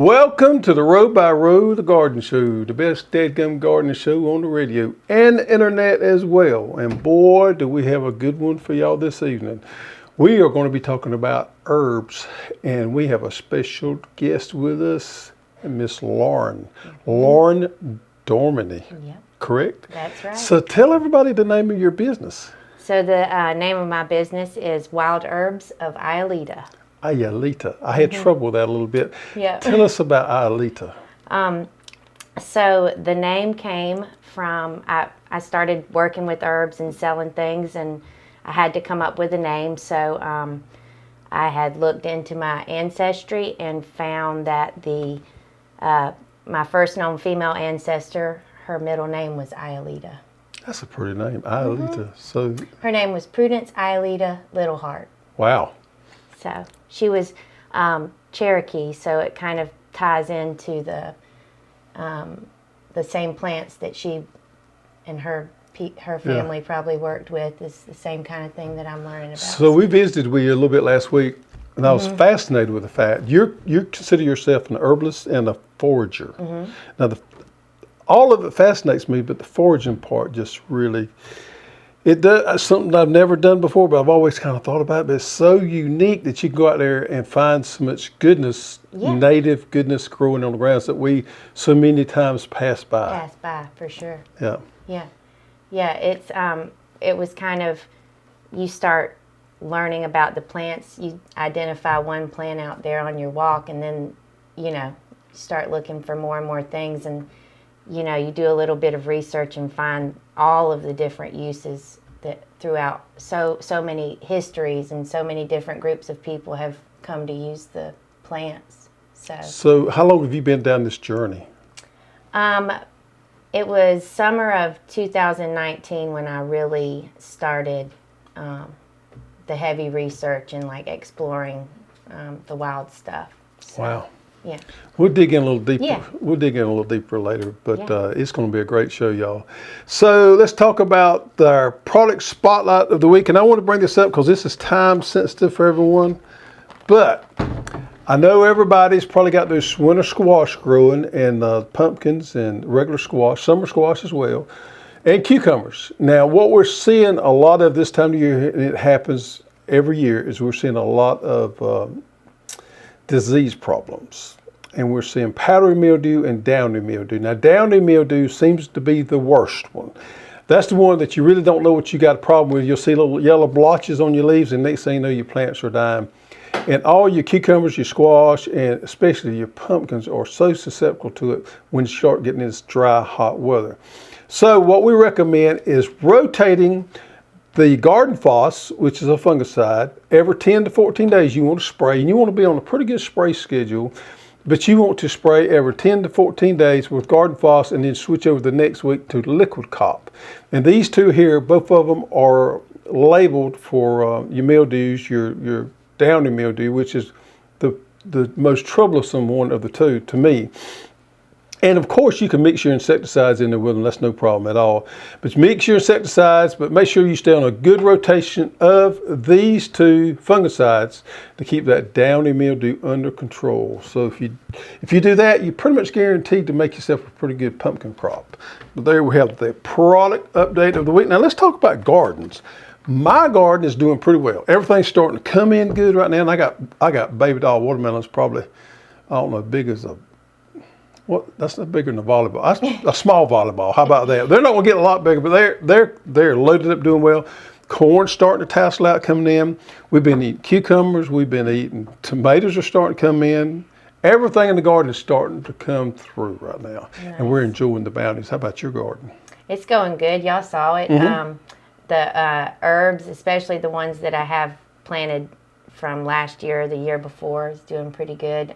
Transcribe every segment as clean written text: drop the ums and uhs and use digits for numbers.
Welcome to the Row by Row, the garden show, the best dadgum gardening show on the radio and the internet as well. And boy, do we have a good one for y'all this evening. We are going to be talking about herbs, and we have a special guest with us, Miss Lauren. Lauren Dorminey, correct? That's right. So tell everybody the name of your business. So the name of my business is Wild Herbs of Iolita. Iolita. I had trouble with that a little bit. Yeah. Tell us about Iolita. So the name came from, I started working with herbs and selling things, and I had to come up with a name. So I had looked into my ancestry and found that my first known female ancestor, her middle name was Iolita. That's a pretty name, Iolita. So her name was Prudence Iolita Littleheart. Wow. So she was Cherokee, so it kind of ties into the same plants that she and her family probably worked with. Is the same kind of thing that I'm learning about. So we visited with you a little bit last week, and I was fascinated with the fact you consider yourself an herbalist and a forager. Now, all of it fascinates me, but the foraging part just really, it does something I've never done before, but I've always kind of thought about it. But it's so unique that you can go out there and find so much goodness, native goodness growing on the grounds that we so many times pass by. Pass by, for sure. Yeah. Yeah. It was kind of, you start learning about the plants. You identify one plant out there on your walk, and then start looking for more and more things, and you do a little bit of research and find all of the different uses that throughout so many histories, and so many different groups of people have come to use the plants. So how long have you been down this journey? It was summer of 2019 when I really started the heavy research and exploring the wild stuff. So, wow. Yeah. We'll dig in a little deeper. Yeah. We'll dig in a little deeper later, but it's going to be a great show, y'all. So let's talk about our product spotlight of the week. And I want to bring this up because this is time sensitive for everyone. But I know everybody's probably got this winter squash growing, and pumpkins and regular squash, summer squash as well, and cucumbers. Now, what we're seeing a lot of this time of year, and it happens every year, is we're seeing a lot of disease problems, and we're seeing powdery mildew and downy mildew. Now, downy mildew seems to be the worst one. That's the one that you really don't know what you got a problem with. You'll see little yellow blotches on your leaves, and next thing you know, your plants are dying. And all your cucumbers, your squash, and especially your pumpkins are so susceptible to it when you start getting this dry, hot weather. So what we recommend is rotating the garden phos, which is a fungicide, every 10 to 14 days you want to spray, and you want to be on a pretty good spray schedule, but you want to spray every 10 to 14 days with garden phos, and then switch over the next week to liquid cop. And these two here, both of them are labeled for your mildews, your downy mildew, which is the most troublesome one of the two to me. And of course, you can mix your insecticides in there with them. That's no problem at all. But mix your insecticides, but make sure you stay on a good rotation of these two fungicides to keep that downy mildew under control. So if you do that, you're pretty much guaranteed to make yourself a pretty good pumpkin crop. But there we have the product update of the week. Now let's talk about gardens. My garden is doing pretty well. Everything's starting to come in good right now, and I got baby doll watermelons, probably, I don't know, big as a, well, that's not bigger than a volleyball. That's a small volleyball. How about that? They're not going to get a lot bigger, but they're loaded up, doing well. Corn's starting to tassel out, coming in. We've been eating cucumbers. We've been eating tomatoes are starting to come in. Everything in the garden is starting to come through right now, and we're enjoying the bounties. How about your garden? It's going good. Y'all saw it. The herbs, especially the ones that I have planted from last year or the year before, is doing pretty good.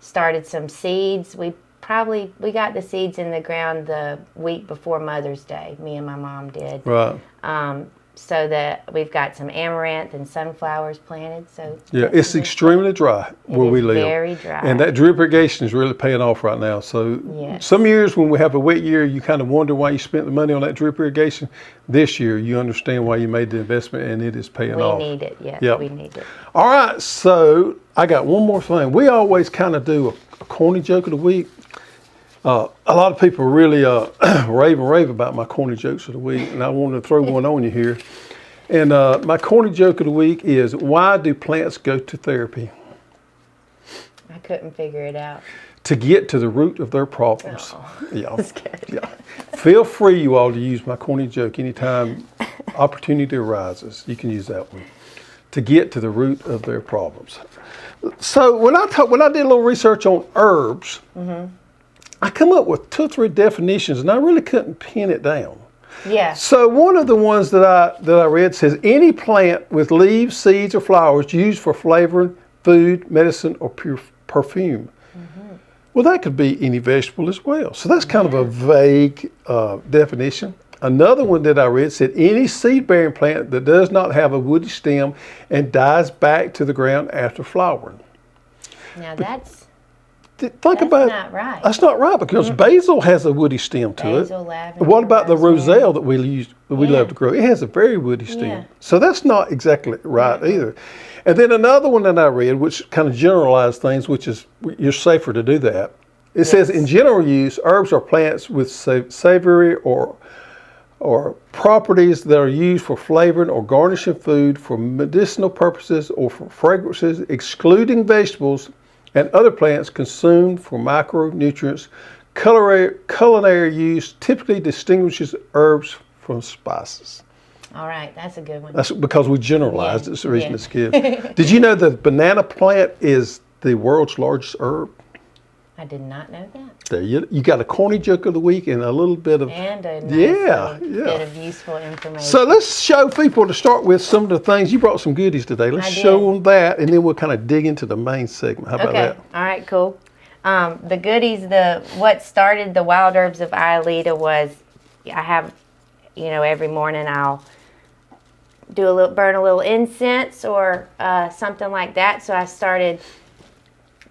Started some seeds. We got the seeds in the ground the week before Mother's Day. Me and my mom did. Right. so that we've got some amaranth and sunflowers planted. So Yeah, it's extremely dry where we live. Very dry. And that drip irrigation is really paying off right now. So Yes. some years when we have a wet year, you kind of wonder why you spent the money on that drip irrigation. This year, you understand why you made the investment, and it is paying off. We need it. Yes, Yep. we need it. All right, so I got one more thing. We always kind of do a corny joke of the week. A lot of people really rave about my corny jokes of the week, and I wanted to throw one on you here. And my corny joke of the week is, why do plants go to therapy? I couldn't figure it out. To get to the root of their problems. Oh, Yeah. that's good. Yeah. Feel free, you all, to use my corny joke anytime opportunity arises. You can use that one. To get to the root of their problems. So when I did a little research on herbs, I come up with 2 or 3 definitions, and I really couldn't pin it down. Yeah. So one of the ones that I read says, any plant with leaves, seeds, or flowers used for flavoring, food, medicine, or perfume. Well, that could be any vegetable as well. So that's kind of a vague definition. Another one that I read said, any seed-bearing plant that does not have a woody stem and dies back to the ground after flowering. Now that's Not right. That's not right, because basil has a woody stem to Basil, it. lavender, What about the rosemary. roselle that we love to grow? It has a very woody stem. Yeah. So that's not exactly right either. And then another one that I read, which kind of generalized things, which is you're safer to do that. It says, in general use, herbs are plants with savory or properties that are used for flavoring or garnishing food, for medicinal purposes, or for fragrances, excluding vegetables and other plants consumed for micronutrients. Culinary use typically distinguishes herbs from spices. All right, that's a good one. That's because we generalized it. It's the reason Yeah. it's good. Did you know the banana plant is the world's largest herb? I did not know that. There you got a corny joke of the week and a little bit of And a nice yeah. bit of useful information. So let's show people, to start with, some of the things. You brought some goodies today. Let's I did. show them that, and then we'll kind of dig into the main segment. How about Okay. that? All right, cool. The goodies, what started the wild herbs of Iolita was, I have, every morning I'll burn a little incense or something like that. So I started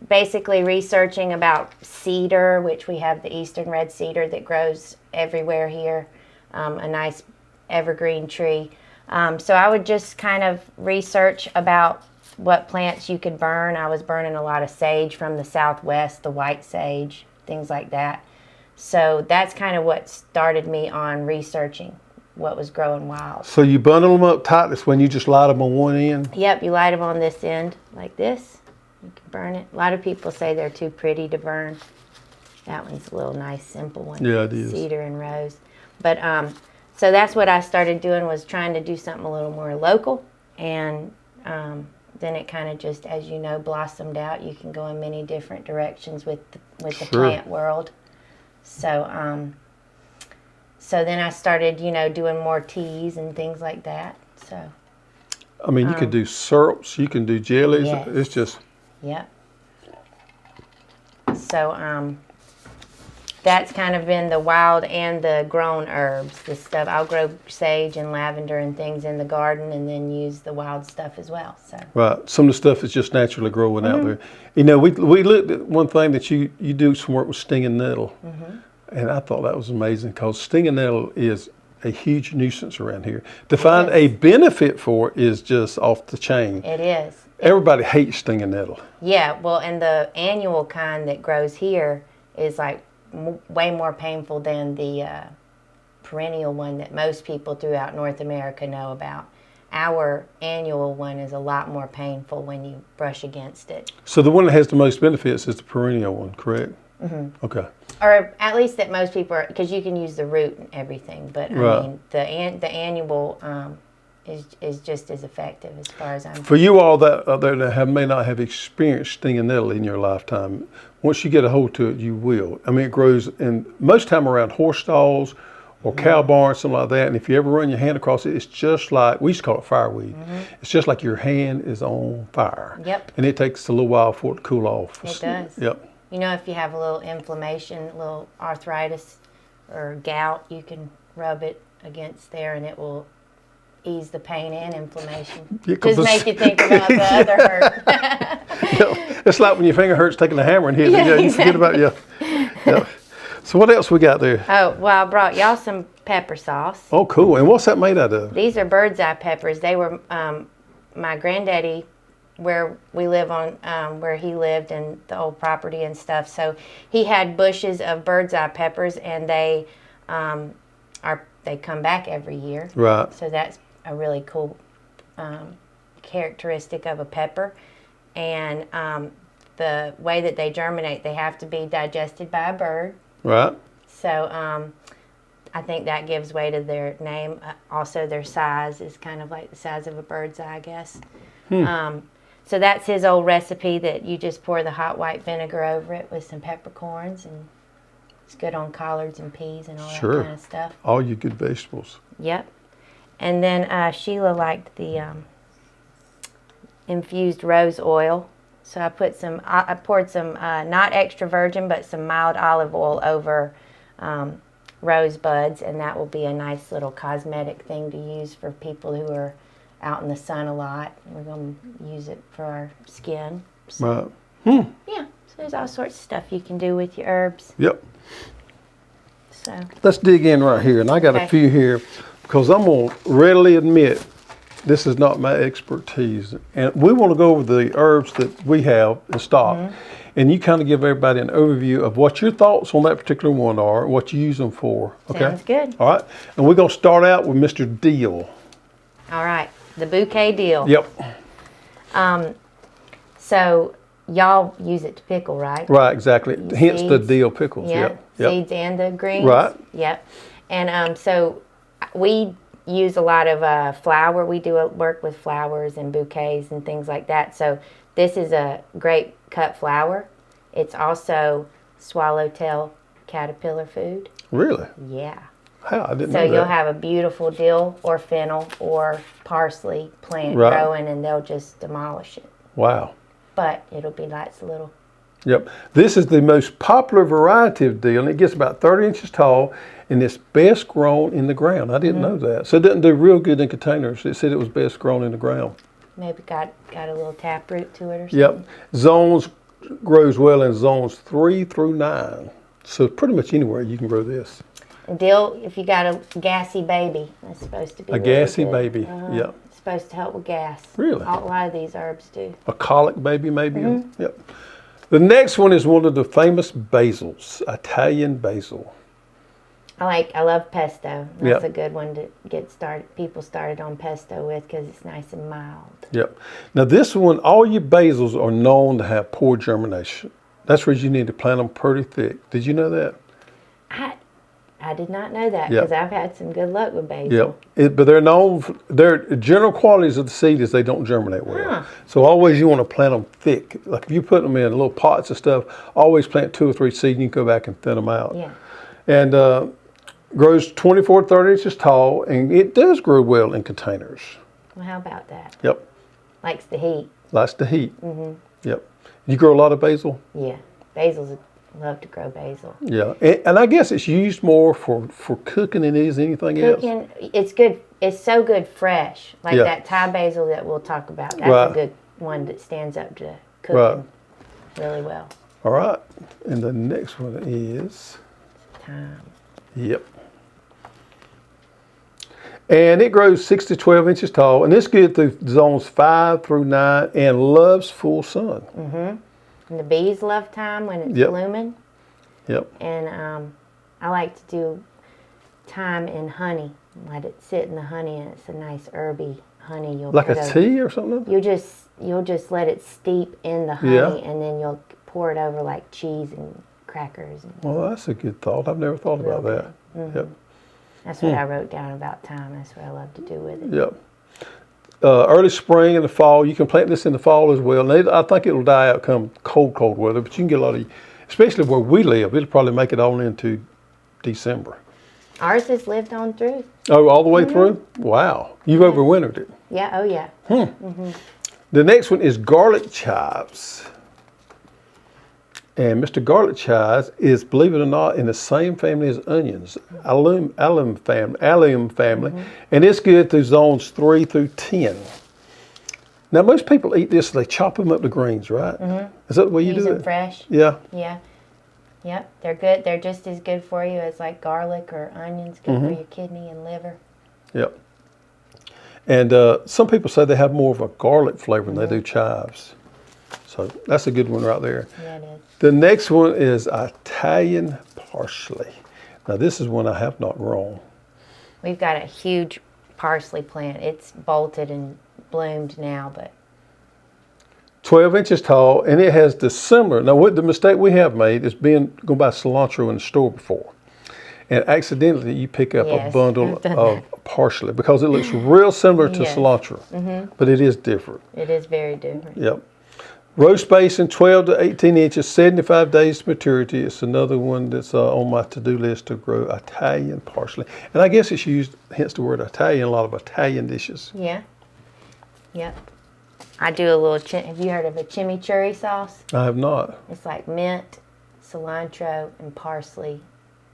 basically researching about cedar, which we have the eastern red cedar that grows everywhere here, a nice evergreen tree. So I would just kind of research about what plants you could burn. I was burning a lot of sage from the southwest, the white sage, things like that. So that's kind of what started me on researching what was growing wild. So you bundle them up tight. That's when you just light them on one end. Yep, you light them on this end like this. You can burn it. A lot of people say they're too pretty to burn. That one's a little nice, simple one. Yeah, it is. Cedar and rose. But so that's what I started doing, was trying to do something a little more local. And then it kind of just, as you know, blossomed out. You can go in many different directions with the plant world. So so then I started, doing more teas and things like that. So I mean, you can do syrups, you can do jellies. Yes. It's just... Yep. So that's kind of been the wild and the grown herbs. The stuff, I'll grow sage and lavender and things in the garden, and then use the wild stuff as well. So Right. Some of the stuff is just naturally growing out there. We looked at one thing that you do some work with stinging nettle. And I thought that was amazing, because stinging nettle is a huge nuisance around here. To find a benefit for it is just off the chain. it is. Everybody hates stinging nettle. Yeah, well, and the annual kind that grows here is like way more painful than the perennial one that most people throughout North America know about. Our annual one is a lot more painful when you brush against it. So the one that has the most benefits is the perennial one, correct? Okay. Or at least that most people are, because you can use the root and everything. But Right. I mean, the annual is just as effective as far as I'm. For you all that out there that may not have experienced stinging nettle in your lifetime, once you get a hold to it, you will. I mean, it grows in most time around horse stalls or cow barns, something like that. And if you ever run your hand across it, it's just like, we used to call it fireweed. It's just like your hand is on fire. Yep. And it takes a little while for it to cool off. It does. Yep. If you have a little inflammation, a little arthritis or gout, you can rub it against there, and it will ease the pain and inflammation. Yeah, 'cause Just make you think about the other herb. It's like when your finger hurts taking a hammer and hitting it. Yeah, You forget about it. Yeah. So what else we got there? Oh, well, I brought y'all some pepper sauce. Oh, cool. And what's that made out of? These are bird's eye peppers. They were my granddaddy, where we live on, where he lived and the old property and stuff. So he had bushes of bird's eye peppers, and they come back every year. Right. So that's a really cool characteristic of a pepper. And the way that they germinate, they have to be digested by a bird. Right. So I think that gives way to their name. Also, their size is kind of like the size of a bird's eye, I guess. So that's his old recipe that you just pour the hot white vinegar over it with some peppercorns, and it's good on collards and peas and all that kind of stuff. All your good vegetables. Yep. And then Sheila liked the infused rose oil. So I poured some not extra virgin, but some mild olive oil over rose buds, and that will be a nice little cosmetic thing to use for people who are out in the sun a lot. We're going to use it for our skin. So, Right. yeah, so there's all sorts of stuff you can do with your herbs. Yep. So Let's dig in right here. And I got a few here because I'm going to readily admit this is not my expertise. And we want to go over the herbs that we have in stock. And you kind of give everybody an overview of what your thoughts on that particular one are, what you use them for. Okay? sounds good. All right. And we're going to start out with Mr. Dill. All right, the bouquet deal. Yep. So y'all use it to pickle, right? Right, exactly. Hence the Seeds. dill pickles. Yep. Seeds and the greens. Right. Yep. And so we use a lot of flower. We do work with flowers and bouquets and things like that. So this is a great cut flower. It's also swallowtail caterpillar food. Really? Yeah. How? I didn't So know that. you'll have a beautiful dill or fennel or parsley plant Right. growing, and they'll just demolish it. Wow. But it'll be lots of little. Yep. This is the most popular variety of dill, and it gets about 30 inches tall, and it's best grown in the ground. I didn't know that. So it doesn't do real good in containers. It said it was best grown in the ground. Maybe got a little taproot to it or something. Yep. Zones grows well in zones 3 through 9. So pretty much anywhere you can grow this. And dill, if you got a gassy baby, that's supposed to be A really gassy good. baby. Yep. It's supposed to help with gas. Really? A lot of these herbs do. A colic baby maybe. Yep. The next one is one of the famous basils, Italian basil. I love pesto. Yep. That's a good one to get people started on pesto with because it's nice and mild. Yep. Now this one, all your basils are known to have poor germination. That's where you need to plant them pretty thick. Did you know that? I did not know that Yep. because I've had some good luck with basil. Yep. But they're known for, their general qualities of the seed is they don't germinate well. Huh. So always you want to plant them thick. Like if you put them in little pots and stuff, always plant 2 or 3 seeds and you can go back and thin them out. Yeah. And grows 24 to 30 inches tall, and it does grow well in containers. Well, how about that? Yep. Likes the heat. Likes the heat. Yep. You grow a lot of basil? Yeah. Basils love to grow basil. Yeah. And I guess it's used more for cooking than it is anything else. Cooking, it's good. It's so good fresh. Like Yeah. that Thai basil that we'll talk about. That's Right. a good one that stands up to cooking really well. All right. And the next one is, Thyme. yep. And it grows 6 to 12 inches tall, and it's good through zones 5 through 9 and loves full sun. And the bees love thyme when it's Yep. blooming. Yep. And I like to do thyme in honey. Let it sit in the honey, and it's a nice herby honey. You'll Like put a tea or something? You'll just let it steep in the honey, Yeah. and then you'll pour it over like cheese and crackers. And Well, that's a good thought. I've never thought about Real that. Yep. that's what I wrote down about thyme. That's what I love to do with it. Yep. Early spring and the fall, you can plant this in the fall as well. And I think it'll die out come cold weather, but you can get a lot of, especially where we live, it'll probably make it on into December. Ours has lived on through. Oh, all the way through? Wow. You've overwintered it. Yeah, oh yeah. The next one is garlic chives. And Mr. Garlic chives is, believe it or not, in the same family as onions, allium family, and it's good through zones 3 through 10. Now, most people eat this, they chop them up to greens, right? Is that the way you Use do them it? fresh. Yeah. Yeah. Yep. They're good. They're just as good for you as like garlic or onions. Good for your kidney and liver. Yep. And some people say they have more of a garlic flavor than they do chives. So that's a good one right there. Yeah, it is. The next one is Italian parsley. Now, this is one I have not grown. We've got a huge parsley plant. It's bolted and bloomed now, but 12 inches tall, and it has the similar. Now, what the mistake we have made is going buy cilantro in the store before, and accidentally you pick up a Yes, bundle I've done of parsley because it looks real similar to Yes. cilantro, but it is different. it is very different. Yep. Row spacing 12 to 18 inches, 75 days to maturity. It's another one that's on my to-do list to grow Italian parsley. And I guess it's used, hence the word Italian, a lot of Italian dishes. Yeah. Yep. I do a little, have you heard of a chimichurri sauce? I have not. It's like mint, cilantro, and parsley,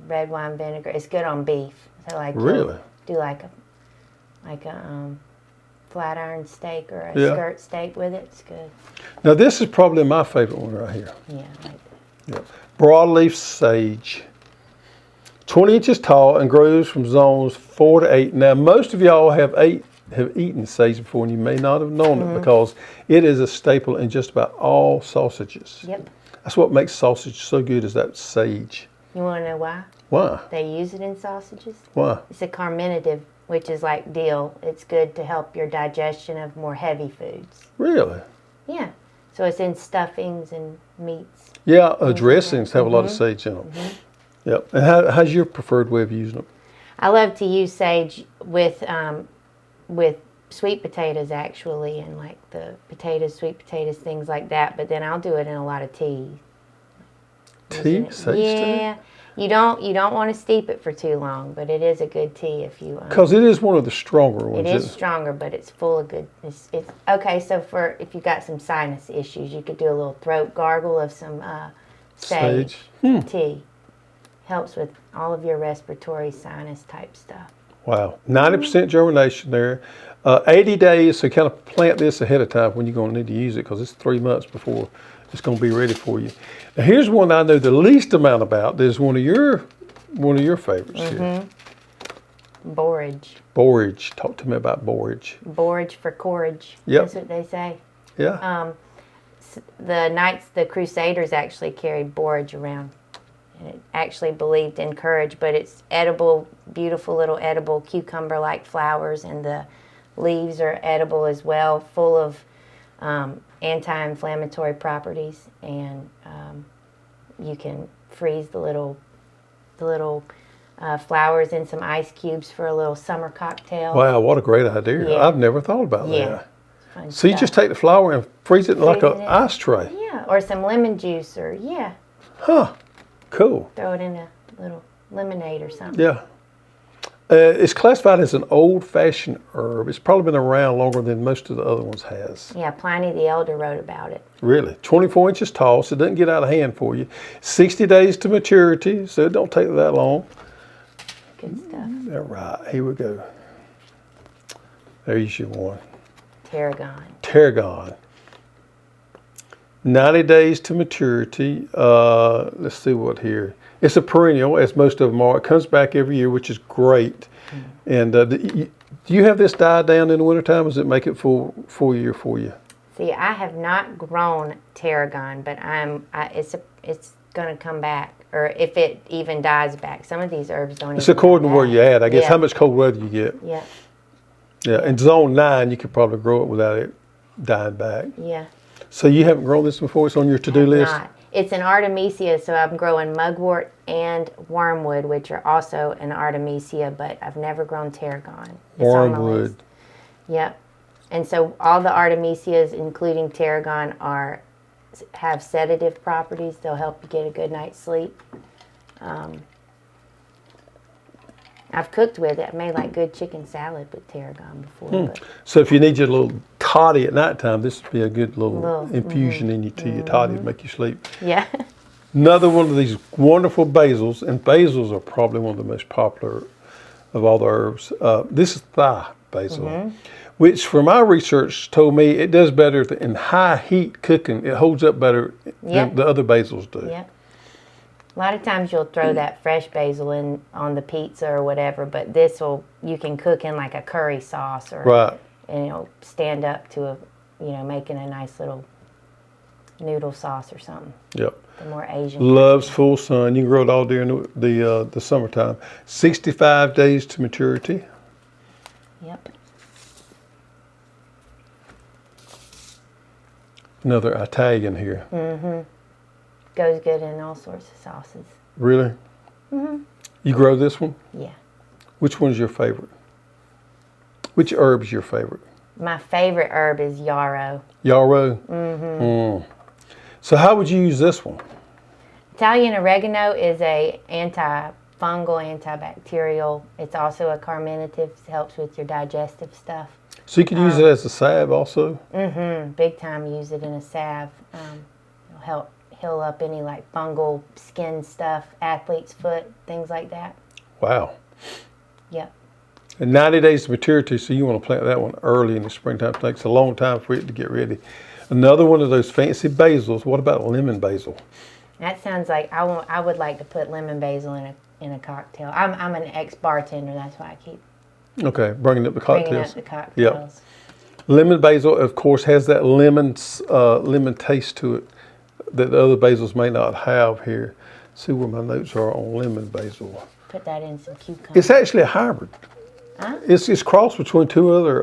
red wine vinegar. It's good on beef. So like Really? do like a flat iron steak or a Yeah. skirt steak with it. It's good. Now, this is probably my favorite one right here. Yeah. I like that. Yep. Broadleaf sage. 20 inches tall and grows from zones 4 to 8. Now, most of y'all have eaten sage before, and you may not have known it because it is a staple in just about all sausages. Yep. That's what makes sausage so good, is that sage. You want to know why? Why? They use it in sausages? Why? It's a carminative, which is like dill. It's good to help your digestion of more heavy foods. Really? Yeah. So it's in stuffings and meats. Yeah, dressings have a lot of sage in them. Yep. And how's your preferred way of using them? I love to use sage with sweet potatoes, actually, and like the potatoes, sweet potatoes, things like that. But then I'll do it in a lot of tea. Tea? Sage tea? Yeah. You don't want to steep it for too long, but it is a good tea if you. Because it is one of the stronger ones. It is stronger, but it's full of good. It's okay. So if you got some sinus issues, you could do a little throat gargle of some sage tea. Helps with all of your respiratory sinus type stuff. Wow. 90% germination there. 80 days, so kind of plant this ahead of time when you're going to need to use it, because it's 3 months before it's going to be ready for you. Now, here's one I know the least amount about. There's one of your favorites here. Borage. Borage. Talk to me about borage. Borage for courage. Yep. That's what they say. Yeah. The Crusaders actually carried borage around. And it actually believed in courage, but it's edible, beautiful little edible cucumber-like flowers, and the leaves are edible as well, full of anti-inflammatory properties, and you can freeze the little flowers in some ice cubes for a little summer cocktail. Wow, what a great idea. Yeah. I've never thought about Yeah. that. Fun So you stuff. just take the flower and freeze it in like Freeze an it in. ice tray. Yeah, or some lemon juice, or Huh. Cool. throw it in a little lemonade or something. Yeah. It's classified as an old-fashioned herb. It's probably been around longer than most of the other ones has. Yeah, Pliny the Elder wrote about it. Really. 24 inches tall, so it doesn't get out of hand for you. 60 days to maturity, so it don't take that long. Good stuff. All right, here we go. There's your one. Tarragon. Tarragon. 90 days to maturity. Let's see what here. It's a perennial, as most of them are. It comes back every year, which is great. And do you have this die down in the wintertime, or does it make it full year for you? See, I have not grown tarragon, but it's going to come back, or if it even dies back. Some of these herbs don't. It's even according die to where back. you're at. I guess Yeah. how much cold weather you get. Yeah. Yeah, in zone 9, you could probably grow it without it dying back. Yeah. So you haven't grown this before? It's on your to-do list? Not. It's an Artemisia, so I'm growing mugwort and wormwood, which are also an Artemisia, but I've never grown tarragon. It's on the Wormwood. list. Yep. And so all the Artemisias, including tarragon, have sedative properties. They'll help you get a good night's sleep. I've cooked with it. I made like good chicken salad with tarragon before. But So if you need your little toddy at nighttime, this would be a good little infusion in your tea. Your toddy would make you sleep. yeah. Another one of these wonderful basils, and basils are probably one of the most popular of all the herbs. This is Thai basil, which from my research told me it does better in high heat cooking. It holds up better than the other basils do. Yep. A lot of times you'll throw that fresh basil in on the pizza or whatever, but you can cook in like a curry sauce or and it'll stand up to making a nice little noodle sauce or something. Yep. The more Asian. Loves full sun. You can grow it all during the summertime. 65 days to maturity. Yep. Another Italian here. Goes good in all sorts of sauces. Really? You grow this one? Yeah. Which one's your favorite? Which herb's your favorite? My favorite herb is yarrow. Yarrow? So how would you use this one? Italian oregano is a antifungal, antibacterial. It's also a carminative. It helps with your digestive stuff. So you could use it as a salve also? Big time use it in a salve. It'll help heal up any like fungal skin stuff, athlete's foot, things like that. Wow. Yep. And 90 days to maturity, so you want to plant that one early in the springtime. It takes a long time for it to get ready. Another one of those fancy basils. What about lemon basil? That sounds like I would like to put lemon basil in a cocktail. I'm an ex-bartender, that's why I keep bringing up the cocktails. bringing up the cocktails. Yep. Lemon basil, of course, has that lemon taste to it that the other basils may not have here. See where my notes are on lemon basil. Put that in some cucumbers. It's actually a hybrid. Huh? It's crossed between two other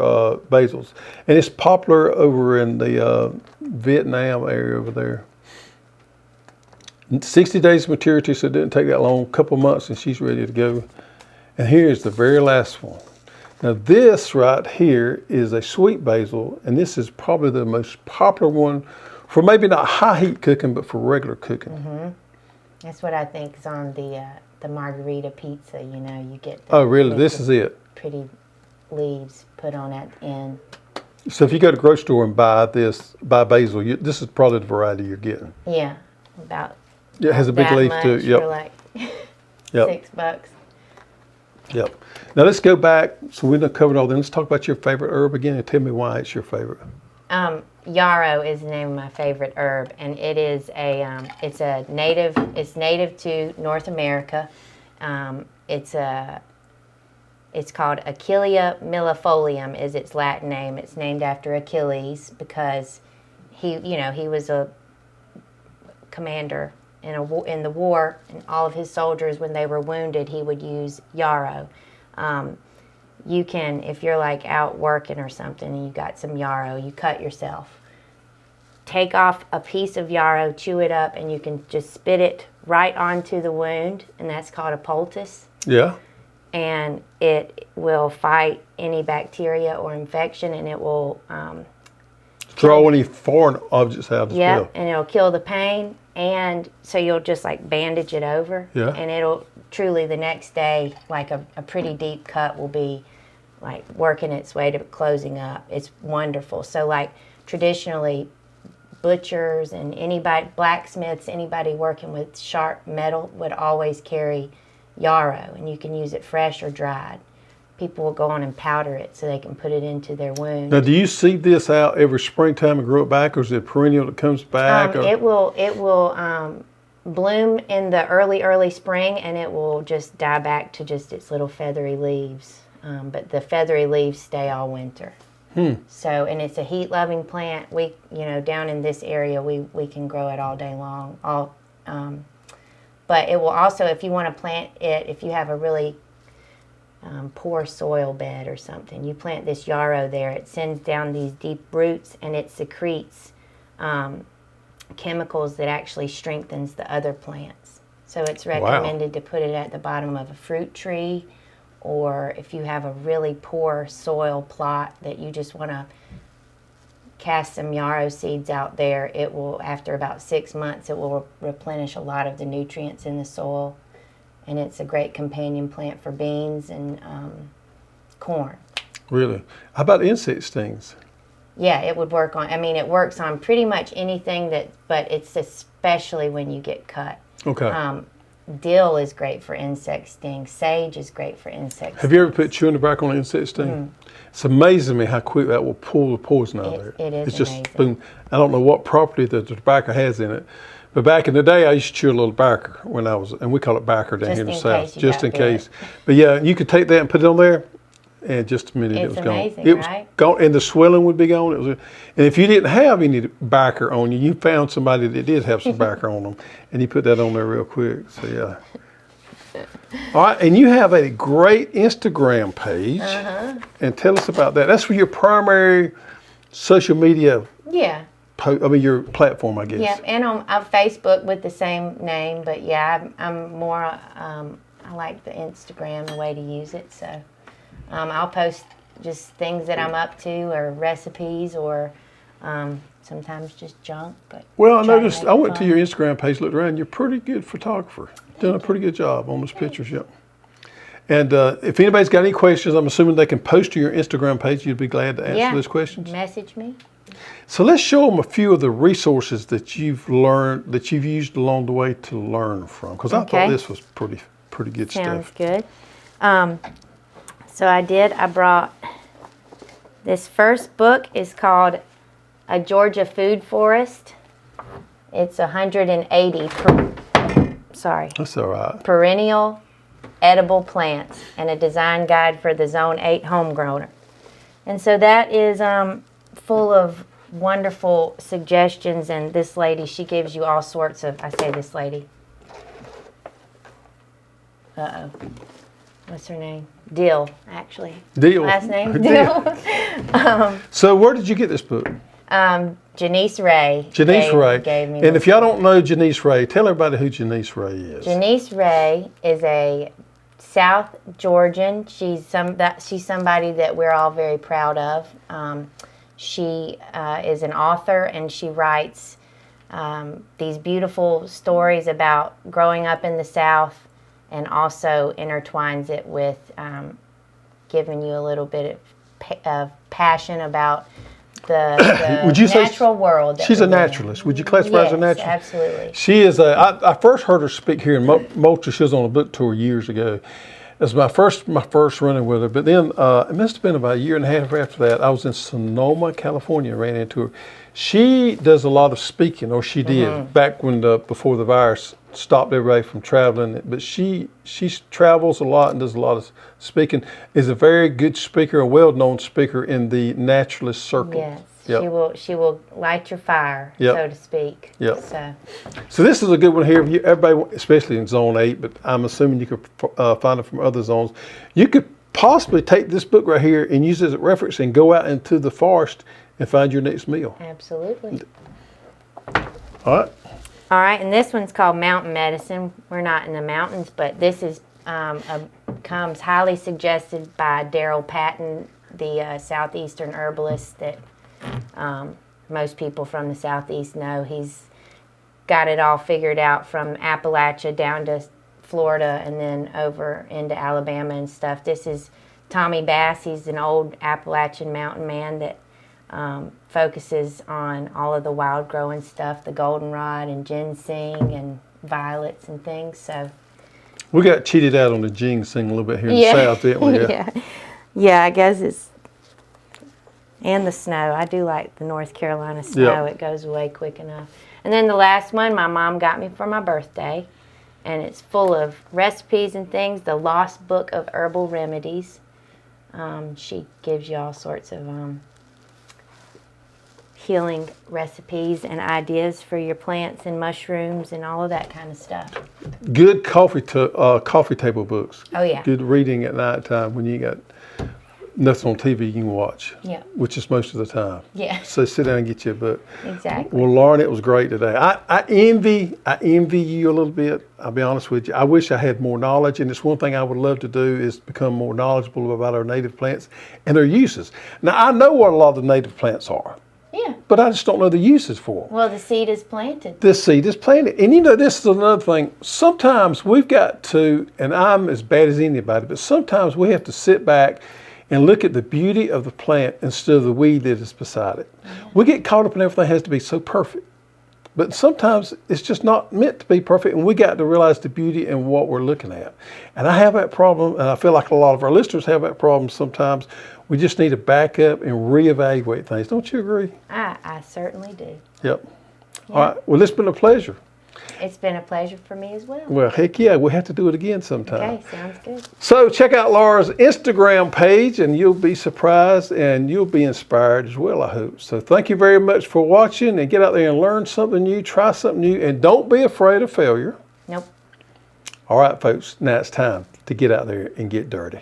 basils, and it's popular over in the Vietnam area over there. 60 days of maturity, so it didn't take that long. A couple months, and she's ready to go. And here's the very last one. Now this right here is a sweet basil, and this is probably the most popular one for maybe not high heat cooking, but for regular cooking. That's what I think is on the margarita pizza. You get. Oh, really? This is it. Pretty leaves put on at the end. So if you go to the grocery store and buy basil, this is probably the variety you're getting. Yeah, about. It has a big leaf too. Yep. For like $6. Yep. Now let's go back. So we've covered all that. Let's talk about your favorite herb again and tell me why it's your favorite. Yarrow is the name of my favorite herb, and it is it's native to North America. It's called Achillea millefolium is its Latin name. It's named after Achilles because he was a commander in the war, and all of his soldiers, when they were wounded, he would use yarrow. You can, if you're like out working or something and you got some yarrow, you cut yourself. Take off a piece of yarrow, chew it up, and you can just spit it right onto the wound, and that's called a poultice. Yeah. And it will fight any bacteria or infection, and it will throw any foreign objects out as well. And it'll kill the pain, and so you'll just like bandage it over. Yeah. And it'll truly the next day, like a pretty deep cut will be like working its way to closing up. It's wonderful. So like traditionally, butchers and anybody, blacksmiths, anybody working with sharp metal would always carry yarrow, and you can use it fresh or dried. People will go on and powder it so they can put it into their wound. Now, do you seed this out every springtime and grow it back, or is it a perennial that comes back? It will bloom in the early spring, and it will just die back to just its little feathery leaves. But the feathery leaves stay all winter. So, and it's a heat-loving plant. We, down in this area, we can grow it all day long. But it will also, if you want to plant it, if you have a really poor soil bed or something, you plant this yarrow there. It sends down these deep roots, and it secretes chemicals that actually strengthens the other plants. So it's recommended to put it at the bottom of a fruit tree, or if you have a really poor soil plot that you just want to cast some yarrow seeds out there, it will, after about 6 months, it will replenish a lot of the nutrients in the soil. And it's a great companion plant for beans and corn. Really? How about insect stings? Yeah, it would work on. I mean, it works on pretty much anything but it's especially when you get cut. Okay. Dill is great for insect stings. Sage is great for insect Have you ever put chewing tobacco on an insect sting? Mm-hmm. It's amazing to me how quick that will pull the poison out of there. It is It's just amazing. boom. I don't know what property the tobacco has in it, but back in the day, I used to chew a little backer when I was, and we call it backer down Just here in the in south, case you just got in bit. case. But yeah, you could take that and put it on there, and just a minute it It's was amazing, gone. It was right? gone, and the swelling would be gone. It was, and if you didn't have any backer on you, you found somebody that did have some backer on them, and you put that on there real quick. So yeah. All right, and you have a great Instagram page, and tell us about that. That's for your primary social media, Yeah. your platform, I guess. Yeah, and on Facebook with the same name, but yeah, I'm more, I like the Instagram, the way to use it, so I'll post just things that I'm up to, or recipes, or sometimes just junk, but Well, I try to noticed, make I it went to fun. your Instagram page, looked around, you're a pretty good photographer. Done a pretty good job on those pictures, yep. And if anybody's got any questions, I'm assuming they can post to your Instagram page. You'd be glad to answer those questions. Message me. So let's show them a few of the resources that you've learned, that you've used along the way to learn from. Because I thought Okay. this was pretty good Sounds stuff. good. So I brought, this first book is called A Georgia Food Forest. It's 180 That's all right. perennial edible plants and a design guide for the Zone 8 homegrowner. And so that is full of wonderful suggestions, and this lady, she gives you all sorts of, I say this lady. Uh-oh. What's her name? Dill, actually. Deal. Last name? Deal. Dill. So where did you get this book? Janice Ray. Janice Ray. Gave me And this. if y'all don't know Janice Ray, tell everybody who Janice Ray is. Janice Ray is a South Georgian. She's somebody that we're all very proud of. She is an author, and she writes these beautiful stories about growing up in the South, and also intertwines it with giving you a little bit of passion about the Would you say natural world. that She's we a live in. naturalist. Would you classify her as a Yes, naturalist? absolutely. She is I first heard her speak here in Moultrie. She was on a book tour years ago. It was my first running with her. But then it must have been about a year and a half after that. I was in Sonoma, California, ran into her. She does a lot of speaking, or she did back when before the virus stopped everybody from traveling. But she travels a lot and does a lot of speaking. Is a very good speaker, a well-known speaker in the naturalist circle. Yes, Yep. she will light your fire, Yep. so to speak. Yep. So this is a good one here. Everybody, especially in Zone 8, but I'm assuming you could find it from other zones. You could possibly take this book right here and use it as a reference and go out into the forest and find your next meal. absolutely. All right. All right, and this one's called Mountain Medicine. We're not in the mountains, but this is comes highly suggested by Daryl Patton, the southeastern herbalist that most people from the southeast know. He's got it all figured out from Appalachia down to Florida and then over into Alabama and stuff. This is Tommy Bass. He's an old Appalachian mountain man that focuses on all of the wild growing stuff, the goldenrod and ginseng and violets and things. So We got cheated out on the ginseng a little bit here in the south, didn't we? yeah. Yeah, I guess it's, and the snow. I do like the North Carolina snow. Yeah. It goes away quick enough. And then the last one my mom got me for my birthday, and it's full of recipes and things, the Lost Book of Herbal Remedies. She gives you all sorts of healing recipes and ideas for your plants and mushrooms and all of that kind of stuff. Good coffee table books. Oh, yeah. Good reading at night time when you got nothing on TV you can watch. Yeah. Which is most of the time. Yeah. So sit down and get you a book. Exactly. Well, Lauren, it was great today. I envy you a little bit. I'll be honest with you. I wish I had more knowledge, and it's one thing I would love to do is become more knowledgeable about our native plants and their uses. Now, I know what a lot of the native plants are, Yeah. but I just don't know the uses for them. Well, the seed is planted. This seed is planted. And you know, this is another thing. Sometimes we've got to, and I'm as bad as anybody, but sometimes we have to sit back and look at the beauty of the plant instead of the weed that is beside it. We get caught up in everything has to be so perfect. But sometimes it's just not meant to be perfect, and we got to realize the beauty in what we're looking at. And I have that problem, and I feel like a lot of our listeners have that problem sometimes. We just need to back up and reevaluate things. Don't you agree? I certainly do. Yep. All right. Well, it's been a pleasure. It's been a pleasure for me as well. Well, heck yeah, we'll have to do it again sometime. Okay, sounds good. So check out Laura's Instagram page, and you'll be surprised and you'll be inspired as well, I hope. So thank you very much for watching, and get out there and learn something new, try something new, and don't be afraid of failure. Nope. All right, folks, now it's time to get out there and get dirty.